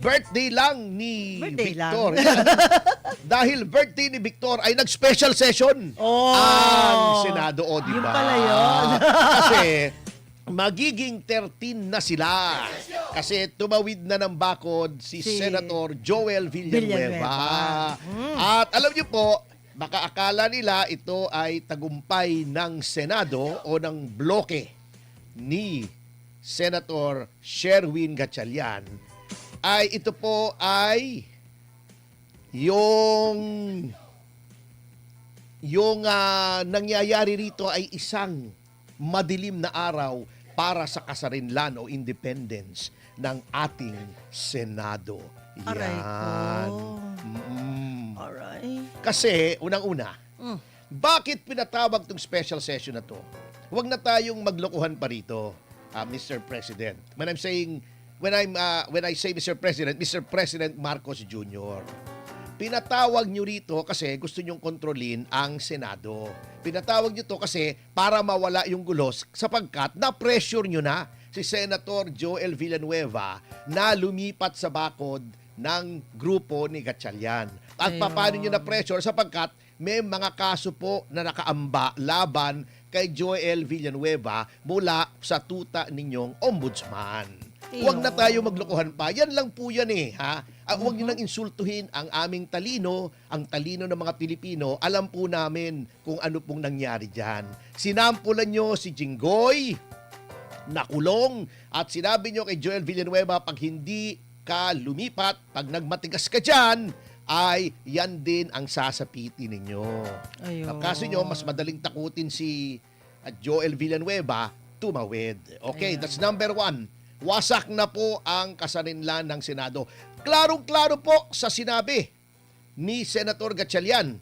birthday lang ni Birthday Victor. lang. Yan. Dahil birthday ni Victor ay nag-special session Oh. ang Senado. O, diba? Yun pala yun. Kasi magiging 13 na sila. Kasi tumawid na ng bakod si Senator Joel Villanueva. At alam niyo po, baka akala nila ito ay tagumpay ng Senado o ng bloke ni Senator Sherwin Gatchalian. Ay ito po ay yung nangyayari rito ay isang madilim na araw para sa kasarinlan o independence ng ating Senado. Aray Yan. ko. Mm. Kasi, unang-una, bakit pinatawag tong special session na to? Huwag na tayong maglokohan pa rito, Mr. President. When I say Mr. President Marcos Jr. Pinatawag nyo rito kasi gusto nyong kontrolin ang Senado. Pinatawag nyo to kasi para mawala yung gulos sapagkat na-pressure nyo na si Senator Joel Villanueva na lumipat sa bakod ng grupo ni Gatchalian. At paano nyo na-pressure sapagkat may mga kaso po na nakaamba laban kay Joel Villanueva mula sa tuta ninyong ombudsman. Huwag na tayo maglokohan pa. Yan lang po yan ha. Huwag nyo nang insultuhin ang aming talino, ang talino ng mga Pilipino. Alam po namin kung ano pong nangyari dyan. Sinampulan nyo si Jinggoy, nakulong, at sinabi nyo kay Joel Villanueva, pag hindi ka lumipat, pag nagmatigas ka dyan, ay yan din ang sasapitin ninyo. Kasi nyo, mas madaling takutin si Joel Villanueva, tumawid. Okay, that's number 1. Wasak na po ang kasarinlan ng Senado. Klarong-klaro po sa sinabi ni Senator Gatchalian.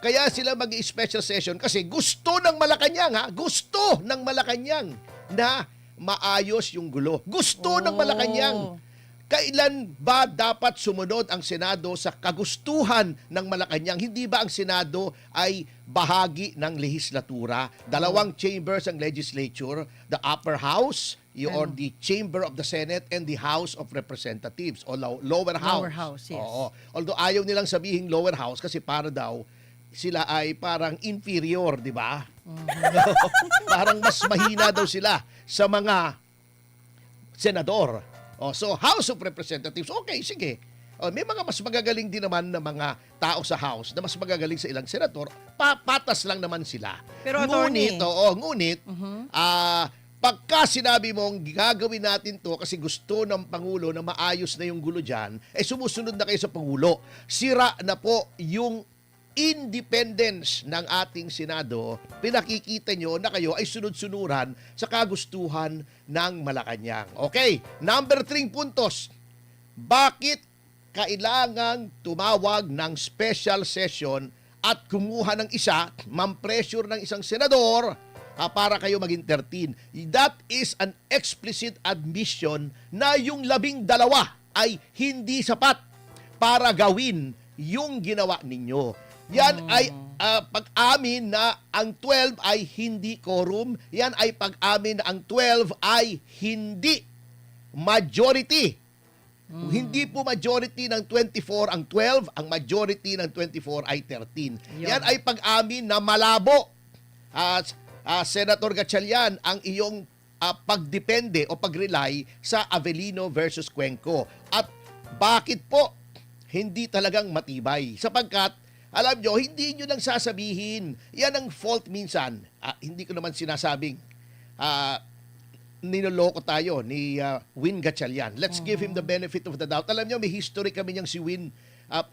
Kaya sila mag-special session kasi gusto ng Malacanang, gusto ng Malacanang na maayos yung gulo. Gusto ng Malacanang. Kailan ba dapat sumunod ang Senado sa kagustuhan ng Malacanang? Hindi ba ang Senado ay bahagi ng lehislatura? Dalawang chambers ang legislature, the upper house, or the chamber of the Senate, and the House of Representatives, o lower house. Lower house, yes. Oo. Although ayaw nilang sabihin lower house kasi para daw sila ay parang inferior, di ba? Parang mas mahina daw sila sa mga senador. So, House of Representatives, okay, sige. May mga mas magagaling din naman na mga tao sa House na mas magagaling sa ilang senador, patas lang naman sila. Pero attorney, ngunit, pagka sinabi mong gagawin natin to kasi gusto ng Pangulo na maayos na yung gulo dyan, sumusunod na kayo sa Pangulo. Sira na po yung independence ng ating Senado. Pinakikita nyo na kayo ay sunod-sunuran sa kagustuhan ng Malacanang. Okay, number 3 puntos. Bakit kailangang tumawag ng special session at kumuha ng isa, mam-pressure ng isang senador para kayo maging 13? That is an explicit admission na yung 12 ay hindi sapat para gawin yung ginawa ninyo. Yan ay pag-amin na ang 12 ay hindi quorum. Yan ay pag-amin na ang 12 ay hindi majority. Hindi po majority ng 24 ang 12, ang majority ng 24 ay 13. Yan ay pag-amin na malabo. Senator Gatchalian, ang iyong pagdepende o pag-rely sa Avellino versus Cuenco. At bakit po hindi talagang matibay? Sapagkat alam nyo, hindi nyo lang sasabihin. Yan ang fault minsan. Hindi ko naman sinasabing ninoloko tayo ni Win Gatchalian. Let's give him the benefit of the doubt. Alam nyo, may history kami niyang si Win.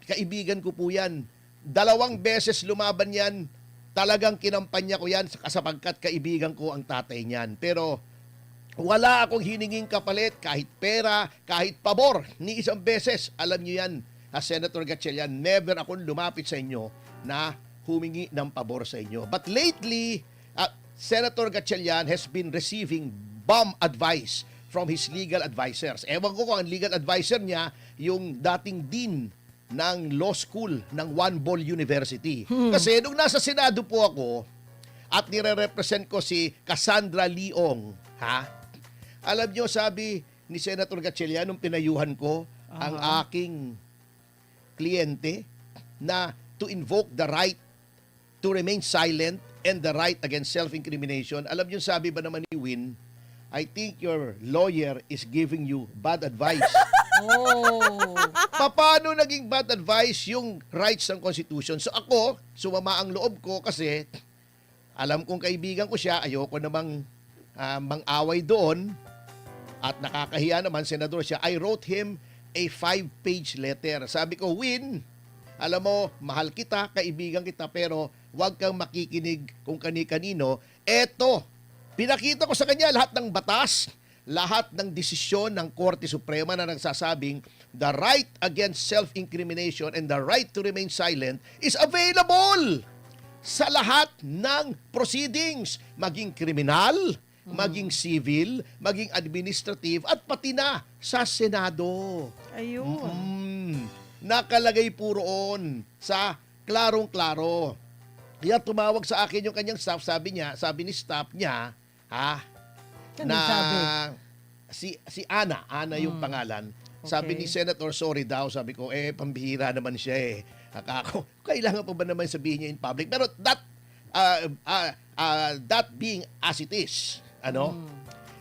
Kaibigan ko po yan. 2 beses lumaban yan. Talagang kinampanya ko yan sapagkat kaibigan ko ang tatay niyan. Pero wala akong hininging kapalit, kahit pera, kahit pabor, ni isang beses. Alam nyo yan, Senator Gatchalian, never akong lumapit sa inyo na humingi ng pabor sa inyo. But lately, Senator Gatchalian has been receiving bomb advice from his legal advisors. Ewan ko kung ang legal advisor niya, yung dating dean ng law school ng One Ball University. Kasi nung nasa Senado po ako at nire-represent ko si Cassandra Leong, alam nyo, sabi ni Senator Gatchalian nung pinayuhan ko, ang aking kliyente na to invoke the right to remain silent and the right against self-incrimination. Alam niyo, sabi ba naman ni Win, I think your lawyer is giving you bad advice. Paano naging bad advice yung rights ng Constitution? So ako, sumama ang loob ko kasi alam kong kaibigan ko siya, ayoko namang mang-away doon at nakakahiya naman, senador siya. I wrote him a 5-page letter. Sabi ko, Win, alam mo, mahal kita, kaibigan kita, pero huwag kang makikinig kung kani-kanino. Eto, pinakita ko sa kanya lahat ng batas, lahat ng desisyon ng Korte Suprema na nagsasabing the right against self-incrimination and the right to remain silent is available sa lahat ng proceedings, maging kriminal, maging civil, maging administrative, at pati na sa Senado. Ayun. Nakalagay po roon sa klarong-klaro. Kaya tumawag sa akin yung kanyang staff, sabi ni staff niya, si Ana yung pangalan. Sabi ni Senator, sorry daw, sabi ko, pambihira naman siya Akako, kailangan pa ba naman sabihin niya in public? Pero that being as it is,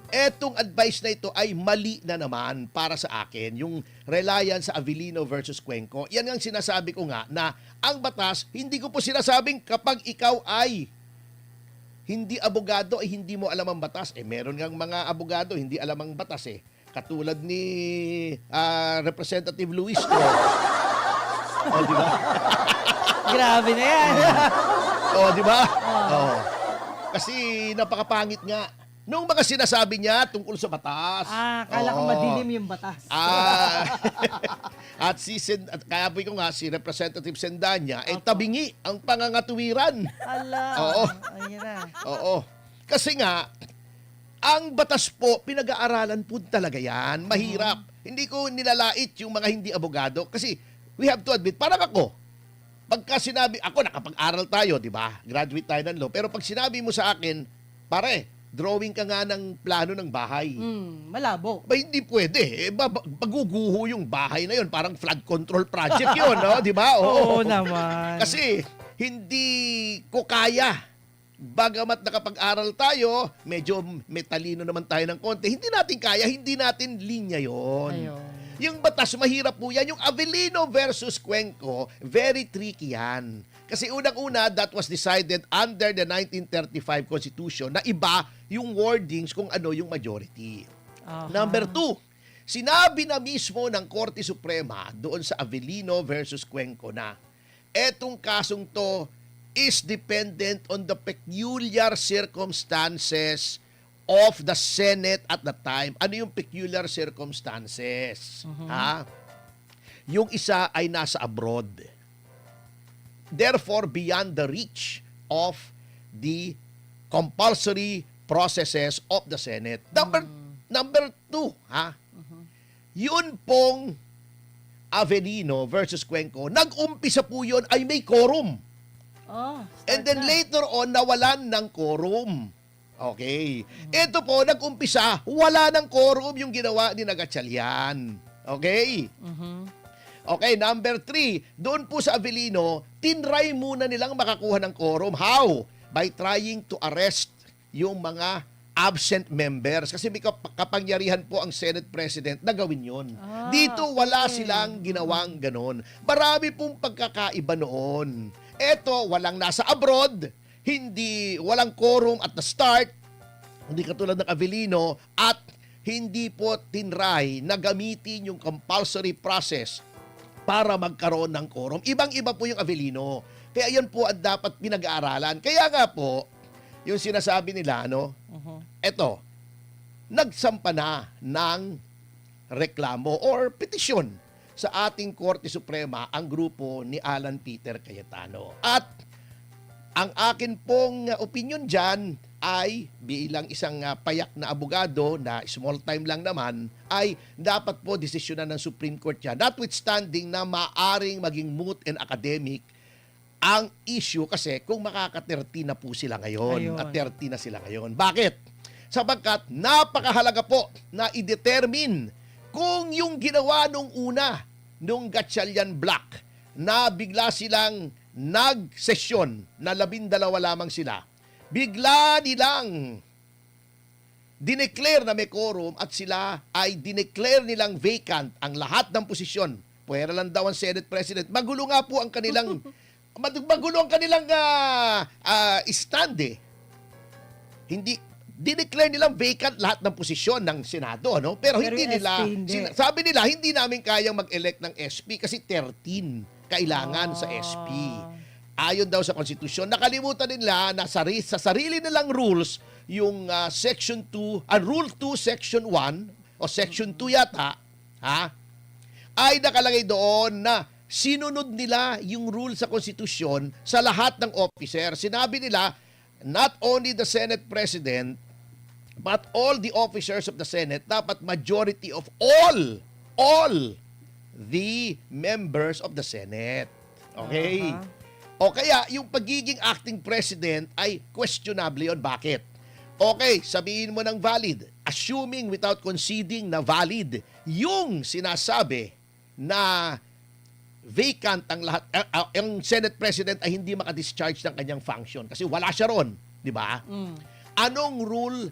etong advice na ito ay mali na naman para sa akin. Yung reliance sa Avellino versus Cuenco, yan ang sinasabi ko nga na ang batas, hindi ko po sinasabing kapag ikaw ay hindi abogado ay hindi mo alam ang batas. Meron ngang mga abogado hindi alam ang batas Katulad ni Representative Luis di ba? Grabe na yan. Di ba? Kasi napakapangit nga nung mga sinasabi niya tungkol sa batas. Kala ko madilim yung batas. At kaya po ko nga, si Representative Sendanya, tabingi ang pangangatuwiran. Ayun na. Kasi nga, ang batas po, pinag-aaralan po talaga yan. Mahirap. Hindi ko nilalait yung mga hindi abogado. Kasi, we have to admit, parang ako, pagka sinabi, ako nakapag-aral tayo, di ba? Graduate tayo ng law. Pero pag sinabi mo sa akin, pare, drawing ka nga ng plano ng bahay. Malabo. Ba, hindi pwede. Maguguho yung bahay na yun. Parang flood control project yun, no? Di ba? Oo naman. Kasi, hindi ko kaya. Bagamat nakapag-aral tayo, medyo metalino naman tayo ng konti, hindi natin kaya, hindi natin linya yon. Yung batas, mahirap po yan. Yung Avellino versus Cuenco, very tricky yan. Kasi unang-una, that was decided under the 1935 Constitution na iba yung wordings kung ano yung majority. Number 2, sinabi na mismo ng Korte Suprema doon sa Avellino versus Cuenco na etong kasong to is dependent on the peculiar circumstances of the Senate at the time. Ano yung peculiar circumstances? Yung isa ay nasa abroad. Therefore, beyond the reach of the compulsory processes of the Senate. Number 2, yun pong Avellino versus Cuenco, nag-umpisa po yun ay may quorum. And then later on, nawalan ng quorum. Okay. Ito po, nag-umpisa, wala ng quorum yung ginawa ni Gatchalian. Okay? Okay, number 3, doon po sa Avellino, tinry muna nilang makakuha ng quorum. How? By trying to arrest yung mga absent members. Kasi may kapangyarihan po ang Senate President na gawin yun. Dito, wala silang ginawang ganon. Marami pong pagkakaiba noon. Eto, walang nasa abroad, walang quorum at the start, hindi katulad ng Avellino, at hindi po tinry na gamitin yung compulsory process para magkaroon ng quorum. Ibang-iba po yung Avellino. Kaya yan po ang dapat pinag-aaralan. Kaya nga po, yung sinasabi nila, eto, nagsampa na ng reklamo or petisyon sa ating Korte Suprema ang grupo ni Alan Peter Cayetano. At ang akin pong opinion dyan ay bilang isang payak na abogado na small time lang naman, ay dapat po desisyonan ng Supreme Court yan. Notwithstanding na maaring maging moot and academic ang issue kasi kung makaka-30 na po sila ngayon. At 30 na sila ngayon. Bakit? Sapagkat napakahalaga po na i-determine Kung yung ginawa nung una, nung Gatchalian Black, na bigla silang nag-sesyon, na 12 lamang sila, bigla nilang dineclare na may quorum at sila ay dineclare nilang vacant ang lahat ng posisyon. Pwera lang daw ang Senate President. Magulo nga po ang kanilang stand eh. Hindi dineclare nilang vacant lahat ng posisyon ng Senado, no? Pero hindi yung nila SP hindi. sabi nila hindi namin kayang mag-elect ng SP kasi 13 kailangan sa SP. Ayon daw sa konstitusyon, nakalimutan nila na sa sarili nilang rules, yung Section 2, Rule 2, Section 1, o Section 2 yata, ay nakalagay doon na sinunod nila yung rule sa konstitusyon sa lahat ng officer. Sinabi nila, not only the Senate President, but all the officers of the Senate, dapat majority of all the members of the Senate. Okay? O kaya, yung pagiging acting president ay questionable yun. Bakit? Okay, sabihin mo ng valid. Assuming without conceding na valid yung sinasabi na vacant ang lahat, ang Senate President ay hindi makadischarge ng kanyang function kasi wala siya ron. Di ba? Anong rule